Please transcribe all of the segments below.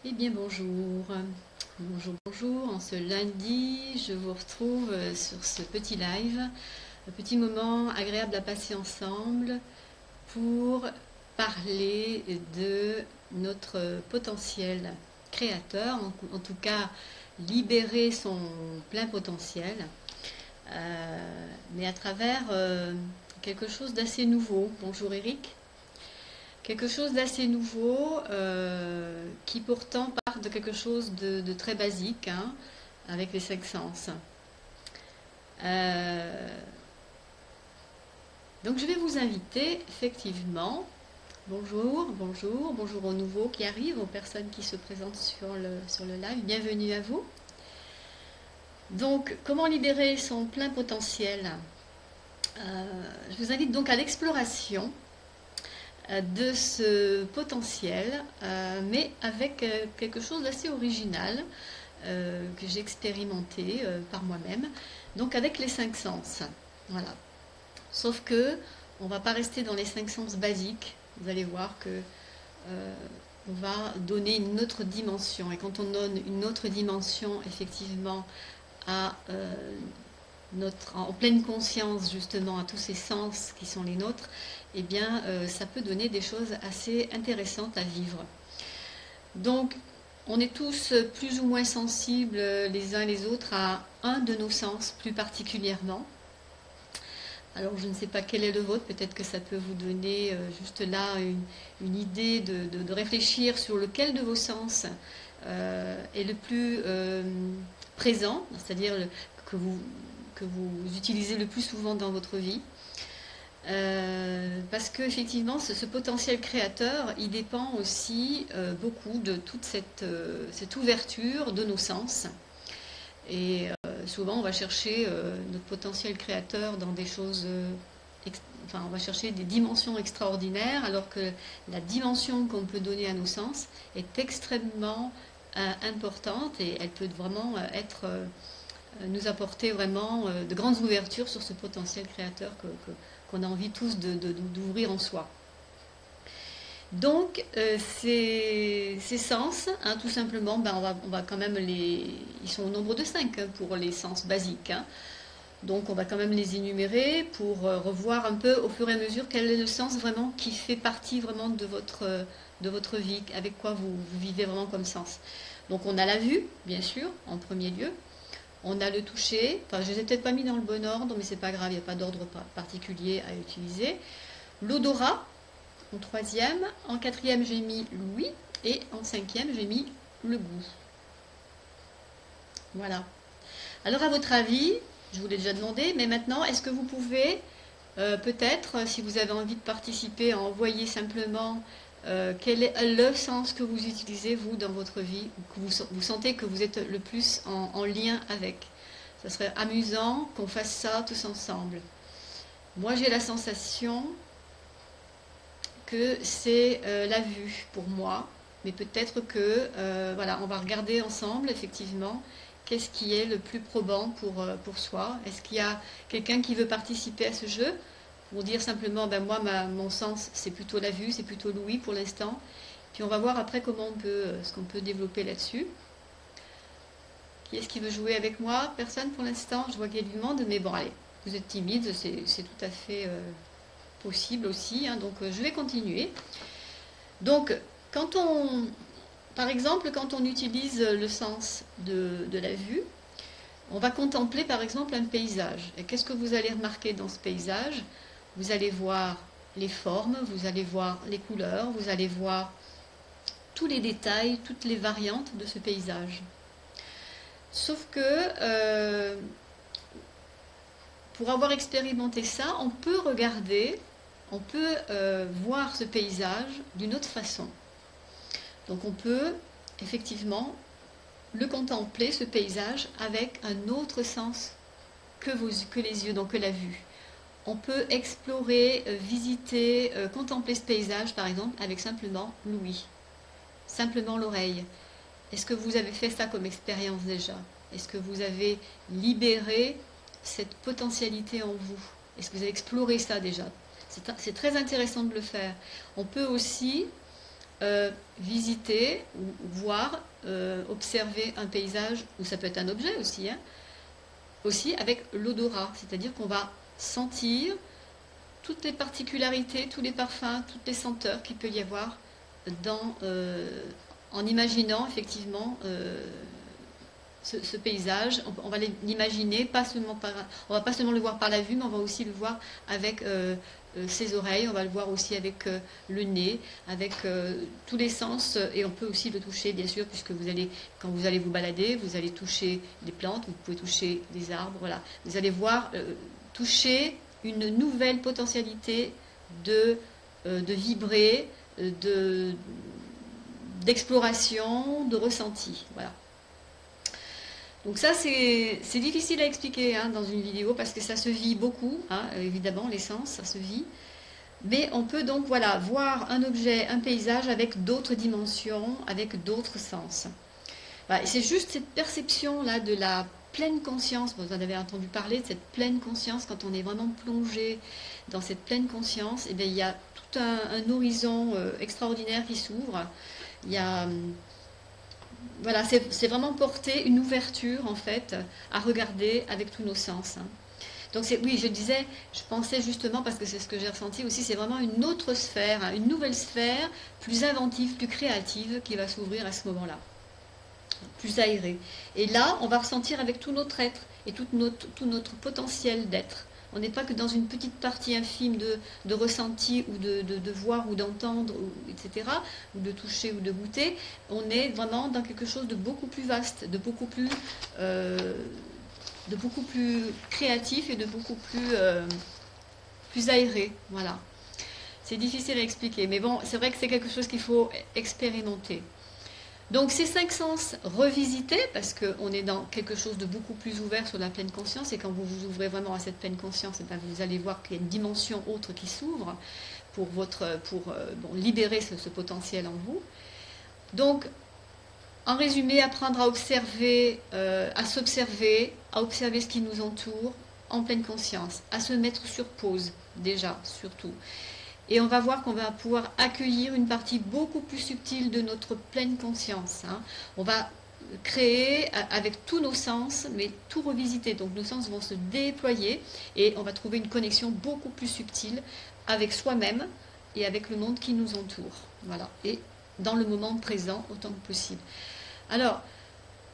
Eh bien bonjour, bonjour, en ce lundi je vous retrouve sur ce petit live, un petit moment agréable à passer ensemble pour parler de notre potentiel créateur, en tout cas libérer son plein potentiel, mais à travers quelque chose d'assez nouveau. Bonjour Eric. Quelque chose d'assez nouveau qui pourtant part de quelque chose de très basique, hein, avec les cinq sens. Euh, donc je vais vous inviter effectivement, bonjour aux nouveaux qui arrivent, aux personnes qui se présentent sur le live, bienvenue à vous. Donc comment libérer son plein potentiel? Je vous invite donc à l'exploration de ce potentiel, mais avec quelque chose d'assez original que j'ai expérimenté par moi-même, donc avec les cinq sens. Voilà. Sauf que on ne va pas rester dans les cinq sens basiques. Vous allez voir que on va donner une autre dimension. Et quand on donne une autre dimension, effectivement, à en pleine conscience justement à tous ces sens qui sont les nôtres, eh bien ça peut donner des choses assez intéressantes à vivre. Donc on est tous plus ou moins sensibles les uns les autres à un de nos sens plus particulièrement. Alors je ne sais pas quel est le vôtre, peut-être que ça peut vous donner juste là une idée de réfléchir sur lequel de vos sens est le plus présent, c'est-à-dire que vous utilisez le plus souvent dans votre vie. Parce que effectivement ce potentiel créateur il dépend aussi beaucoup de toute cette ouverture de nos sens, et souvent on va chercher notre potentiel créateur dans des choses enfin on va chercher des dimensions extraordinaires, alors que la dimension qu'on peut donner à nos sens est extrêmement importante, et elle peut vraiment nous apporter vraiment de grandes ouvertures sur ce potentiel créateur qu'on a envie tous d'ouvrir en soi. Donc ces sens, hein, tout simplement, ben, on va quand même ils sont au nombre de 5 hein, pour les sens basiques. Hein. Donc on va quand même les énumérer pour revoir un peu au fur et à mesure quel est le sens vraiment qui fait partie vraiment de votre vie, avec quoi vous vivez vraiment comme sens. Donc on a la vue, bien sûr, en premier lieu. On a le toucher, enfin je ne les ai peut-être pas mis dans le bon ordre, mais c'est pas grave, il n'y a pas d'ordre particulier à utiliser. L'odorat, en troisième. En quatrième, j'ai mis l'ouïe. Et en cinquième, j'ai mis le goût. Voilà. Alors à votre avis, je vous l'ai déjà demandé, mais maintenant, est-ce que vous pouvez peut-être, si vous avez envie de participer, à envoyer simplement quel est le sens que vous utilisez, vous, dans votre vie, ou que vous sentez que vous êtes le plus en lien avec. Ça serait amusant qu'on fasse ça tous ensemble. Moi, j'ai la sensation que c'est la vue pour moi, mais peut-être que, voilà, on va regarder ensemble, effectivement, qu'est-ce qui est le plus probant pour soi. Est-ce qu'il y a quelqu'un qui veut participer à ce jeu? Pour dire simplement, ben moi, mon sens, c'est plutôt la vue, c'est plutôt l'ouïe pour l'instant. Puis on va voir après comment ce qu'on peut développer là-dessus. Qui est-ce qui veut jouer avec moi? Personne pour l'instant, je vois qu'il y a du monde, mais bon, allez, vous êtes timide, c'est tout à fait possible aussi, hein, donc je vais continuer. Donc, par exemple, quand on utilise le sens de la vue, on va contempler par exemple un paysage. Et qu'est-ce que vous allez remarquer dans ce paysage? Vous allez voir les formes, vous allez voir les couleurs, vous allez voir tous les détails, toutes les variantes de ce paysage. Sauf que pour avoir expérimenté ça, on peut regarder, on peut voir ce paysage d'une autre façon. Donc on peut effectivement le contempler, ce paysage, avec un autre sens que les yeux, donc que la vue. On peut explorer, visiter, contempler ce paysage, par exemple, avec simplement l'ouïe, simplement l'oreille. Est-ce que vous avez fait ça comme expérience déjà? Est-ce que vous avez libéré cette potentialité en vous? Est-ce que vous avez exploré ça déjà? C'est très intéressant de le faire. On peut aussi visiter ou voir, observer un paysage, ou ça peut être un objet aussi, hein, aussi avec l'odorat, c'est-à-dire qu'on va sentir toutes les particularités, tous les parfums, toutes les senteurs qu'il peut y avoir dans, en imaginant effectivement ce paysage. On va l'imaginer, pas seulement on va pas seulement le voir par la vue, mais on va aussi le voir avec ses oreilles, on va le voir aussi avec le nez, avec tous les sens, et on peut aussi le toucher bien sûr, puisque quand vous allez vous balader, vous allez toucher des plantes, vous pouvez toucher des arbres, voilà. Vous allez voir, toucher une nouvelle potentialité de vibrer, d'exploration, de ressenti, voilà. Donc ça, c'est difficile à expliquer hein, dans une vidéo parce que ça se vit beaucoup, hein, évidemment, les sens, ça se vit. Mais on peut donc voilà, voir un objet, un paysage avec d'autres dimensions, avec d'autres sens. Voilà, c'est juste cette perception-là de la pleine conscience, vous en avez entendu parler de cette pleine conscience, quand on est vraiment plongé dans cette pleine conscience, et bien, il y a tout un horizon extraordinaire qui s'ouvre. Il y a... Voilà, c'est vraiment porter une ouverture en fait à regarder avec tous nos sens. Hein. Donc oui, je disais, je pensais justement, parce que c'est ce que j'ai ressenti aussi, c'est vraiment une autre sphère, hein, une nouvelle sphère, plus inventive, plus créative, qui va s'ouvrir à ce moment-là, plus aérée. Et là, on va ressentir avec tout notre être et tout notre potentiel d'être. On n'est pas que dans une petite partie infime de ressenti ou de voir ou d'entendre, etc., ou de toucher ou de goûter. On est vraiment dans quelque chose de beaucoup plus vaste, de beaucoup plus créatif et de beaucoup plus aéré. Voilà. C'est difficile à expliquer, mais bon, c'est vrai que c'est quelque chose qu'il faut expérimenter. Donc ces 5 sens revisités, parce qu'on est dans quelque chose de beaucoup plus ouvert sur la pleine conscience, et quand vous vous ouvrez vraiment à cette pleine conscience, et bien vous allez voir qu'il y a une dimension autre qui s'ouvre pour libérer ce potentiel en vous. Donc, en résumé, apprendre à observer, à s'observer, à observer ce qui nous entoure en pleine conscience, à se mettre sur pause, déjà, surtout. Et on va voir qu'on va pouvoir accueillir une partie beaucoup plus subtile de notre pleine conscience. Hein. On va créer avec tous nos sens, mais tout revisiter. Donc nos sens vont se déployer et on va trouver une connexion beaucoup plus subtile avec soi-même et avec le monde qui nous entoure. Voilà. Et dans le moment présent autant que possible. Alors,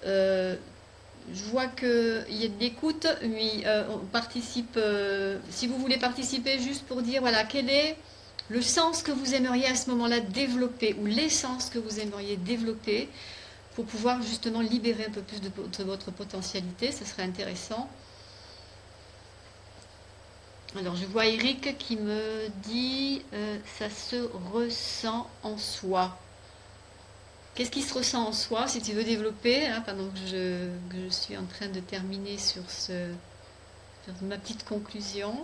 je vois qu'il y a de l'écoute, oui, on participe. Si vous voulez participer, juste pour dire, voilà, quel est le sens que vous aimeriez à ce moment-là développer, ou les sens que vous aimeriez développer, pour pouvoir justement libérer un peu plus de votre potentialité, ce serait intéressant. Alors, je vois Eric qui me dit, ça se ressent en soi. Qu'est-ce qui se ressent en soi, si tu veux développer, hein, pendant que je suis en train de terminer sur ma petite conclusion.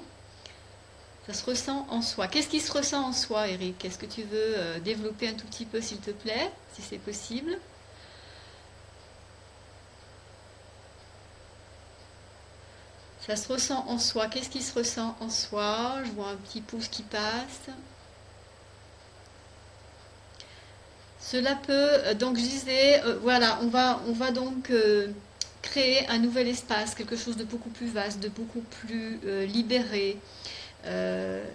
Ça se ressent en soi. Qu'est-ce qui se ressent en soi, Eric? Est-ce que tu veux développer un tout petit peu, s'il te plaît, si c'est possible? Ça se ressent en soi. Qu'est-ce qui se ressent en soi? Je vois un petit pouce qui passe. Cela peut, donc je disais, voilà, on va donc créer un nouvel espace, quelque chose de beaucoup plus vaste, de beaucoup plus libéré.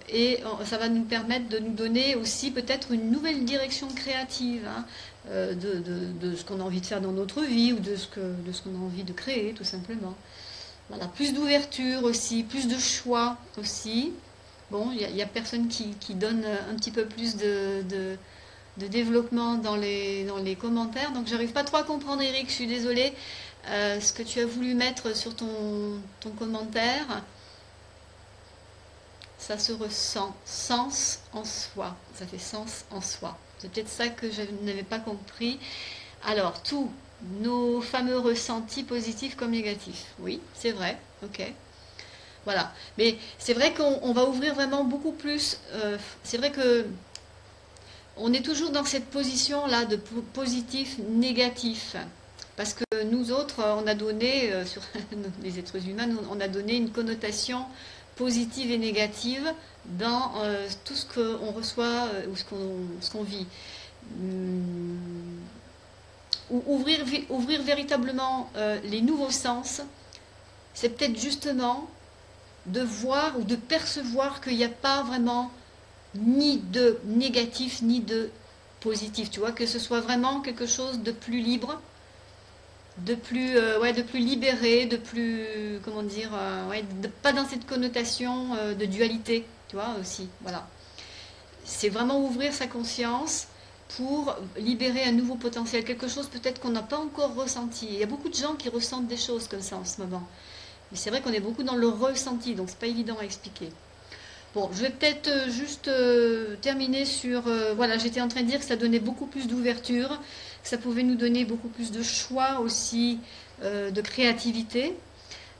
Et ça va nous permettre de nous donner aussi peut-être une nouvelle direction créative, hein, de ce qu'on a envie de faire dans notre vie ou de ce qu'on a envie de créer tout simplement. Voilà, plus d'ouverture aussi, plus de choix aussi. Bon, il y a personne qui donne un petit peu plus de développement dans les commentaires, donc j'arrive pas trop à comprendre, Eric, je suis désolée, ce que tu as voulu mettre sur ton commentaire. Ça se ressent, sens en soi, ça fait sens en soi. C'est peut-être ça que je n'avais pas compris. Alors, tous nos fameux ressentis positifs comme négatifs. Oui, c'est vrai, ok. Voilà, mais c'est vrai qu'on va ouvrir vraiment beaucoup plus. C'est vrai que on est toujours dans cette position-là de positif, négatif. Parce que nous autres, on a donné, sur les êtres humains, on a donné une connotation positive et négative dans tout ce qu'on reçoit ou ce qu'on vit. ouvrir véritablement les nouveaux sens, c'est peut-être justement de voir ou de percevoir qu'il n'y a pas vraiment ni de négatif ni de positif, tu vois, que ce soit vraiment quelque chose de plus libre, de plus libéré, de plus, comment dire, pas dans cette connotation de dualité, tu vois, aussi, voilà. C'est vraiment ouvrir sa conscience pour libérer un nouveau potentiel, quelque chose peut-être qu'on n'a pas encore ressenti. Il y a beaucoup de gens qui ressentent des choses comme ça en ce moment. Mais c'est vrai qu'on est beaucoup dans le ressenti, donc c'est pas évident à expliquer. Bon, je vais peut-être juste terminer sur... voilà, j'étais en train de dire que ça donnait beaucoup plus d'ouverture, que ça pouvait nous donner beaucoup plus de choix aussi, de créativité.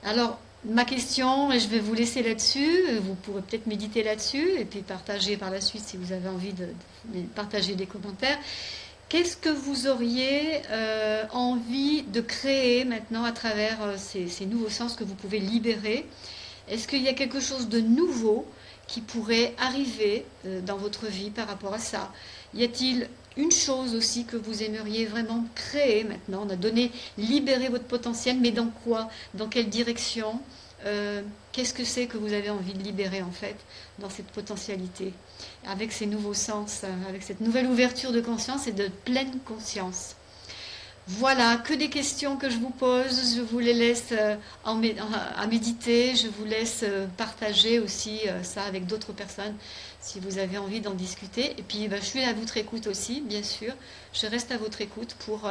Alors, ma question, et je vais vous laisser là-dessus, vous pourrez peut-être méditer là-dessus, et puis partager par la suite si vous avez envie de partager des commentaires. Qu'est-ce que vous auriez envie de créer maintenant à travers ces nouveaux sens que vous pouvez libérer? Est-ce qu'il y a quelque chose de nouveau qui pourrait arriver dans votre vie par rapport à ça? Y a-t-il une chose aussi que vous aimeriez vraiment créer maintenant? On a donné libérer votre potentiel, mais dans quoi? Dans quelle direction? Qu'est-ce que c'est que vous avez envie de libérer en fait dans cette potentialité? Avec ces nouveaux sens, avec cette nouvelle ouverture de conscience et de pleine conscience. Voilà, que des questions que je vous pose, je vous les laisse à méditer, je vous laisse partager aussi ça avec d'autres personnes si vous avez envie d'en discuter. Et puis je suis à votre écoute aussi, bien sûr, je reste à votre écoute pour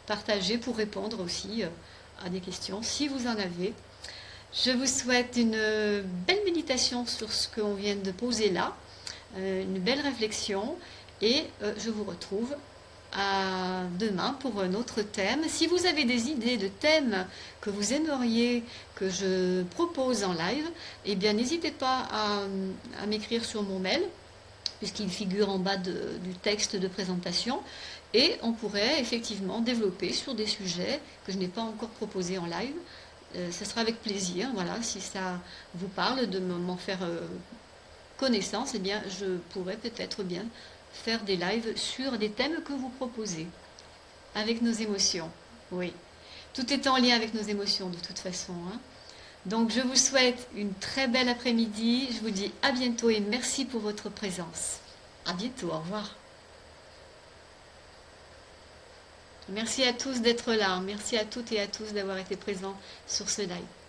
partager, pour répondre aussi à des questions si vous en avez. Je vous souhaite une belle méditation sur ce qu'on vient de poser là, une belle réflexion et je vous retrouve à demain pour un autre thème. Si vous avez des idées de thèmes que vous aimeriez que je propose en live, eh bien n'hésitez pas à m'écrire sur mon mail, puisqu'il figure en bas du texte de présentation, et on pourrait effectivement développer sur des sujets que je n'ai pas encore proposés en live. Ça sera avec plaisir, voilà, si ça vous parle de m'en faire connaissance, eh bien je pourrais peut-être bien faire des lives sur des thèmes que vous proposez, avec nos émotions. Oui, tout est en lien avec nos émotions de toute façon. Hein. Donc je vous souhaite une très belle après-midi, je vous dis à bientôt et merci pour votre présence. À bientôt, au revoir. Merci à tous d'être là, merci à toutes et à tous d'avoir été présents sur ce live.